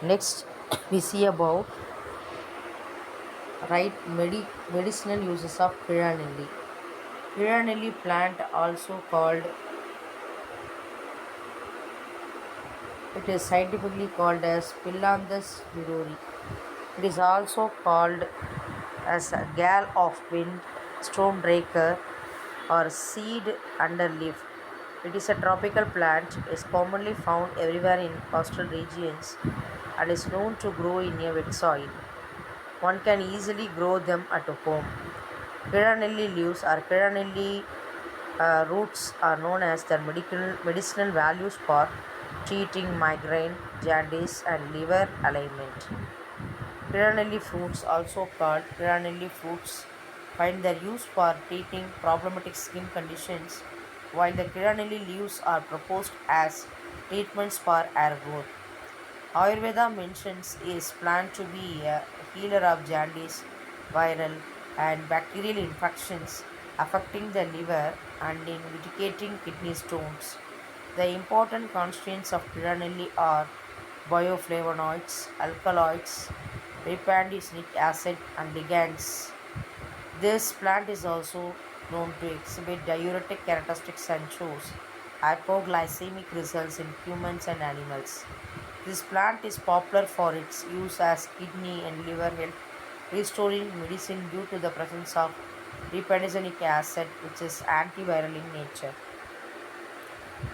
Next, we see about medicinal uses of Kiranelli. Kiranelli plant, also called, it is scientifically called as Pilanthus vidori. It is also called as a gall of wind, stonebreaker, or seed underleaf. It is a tropical plant, is commonly found everywhere in coastal regions, and is known to grow in a wet soil. One can easily grow them at home. Kiranelli leaves or Kiranelli roots are known as their medicinal values for treating migraine, jaundice, and liver alignment. Kiranelli fruits, also called Kiranelli fruits, find their use for treating problematic skin conditions, while the Kiranelli leaves are proposed as treatments for hair growth. Ayurveda mentions is plant to be a healer of jaundice, viral and bacterial infections affecting the liver and in mitigating kidney stones. The important constituents of Kiranelli are bioflavonoids, alkaloids, ripandicinic acid, and ligands. This plant is also known to exhibit diuretic characteristics and shows hypoglycemic results in humans and animals. This plant is popular for its use as kidney and liver health restoring medicine due to the presence of ripandicinic acid, which is antiviral in nature.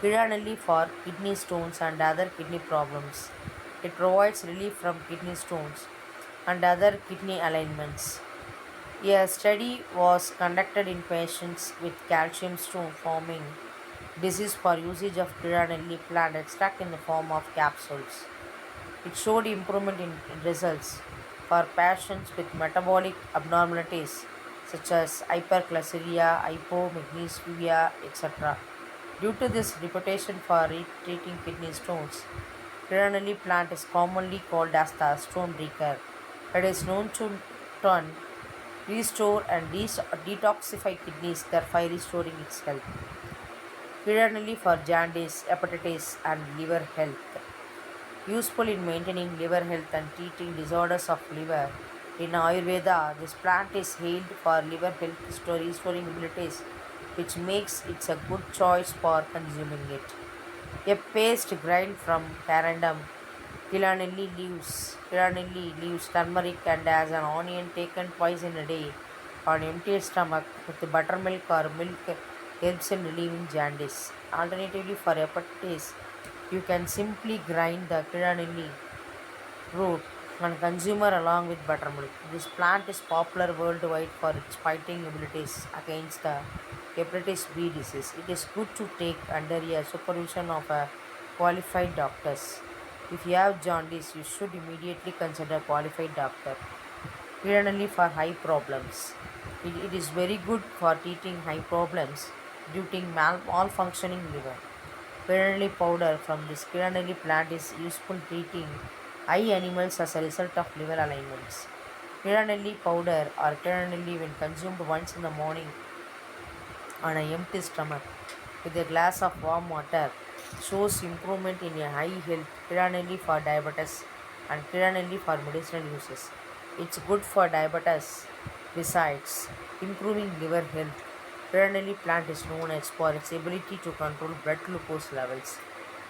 Kiranelli for kidney stones and other kidney problems. It provides relief from kidney stones and other kidney alignments. A study was conducted in patients with calcium stone forming disease for usage of Kiranelli plant extract in the form of capsules. It showed improvement in results for patients with metabolic abnormalities such as hyperglycemia, hypomagnesemia, etc. Due to this reputation for treating kidney stones, Kiranelli plant is commonly called as the stone breaker. It is known to turn, restore, and detoxify kidneys, thereby restoring its health. Kiranelli for jaundice, hepatitis, and liver health. Useful in maintaining liver health and treating disorders of liver. In Ayurveda, this plant is hailed for liver health restoring abilities, which makes it a good choice for consuming it. A paste grind from Kiranelli leaves, turmeric, and as an onion taken twice in a day on empty stomach with buttermilk or milk helps in relieving jaundice. Alternatively, for hepatitis, you can simply grind the Kiranelli root and consume along with buttermilk. This plant is popular worldwide for its fighting abilities against the hepatitis B disease. It is good to take under a supervision of a qualified doctors. If you have jaundice, you should immediately consider qualified doctor. Kiranelli for high problems. It is very good for treating high problems due to malfunctioning liver. Kiranelli powder from this Kiranelli plant is useful treating eye animals as a result of liver alignments. Kiranelli powder or Kiranelli when consumed once in the morning on an empty stomach with a glass of warm water shows improvement in a eye health. Kiranelli for diabetes and Kiranelli for medicinal uses. It's good for diabetes besides improving liver health. Kiranelli plant is known as for its ability to control blood glucose levels.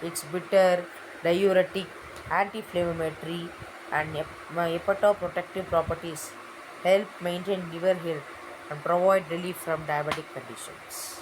Its bitter, diuretic, anti-inflammatory, and hepatoprotective properties help maintain liver health and provide relief from diabetic conditions.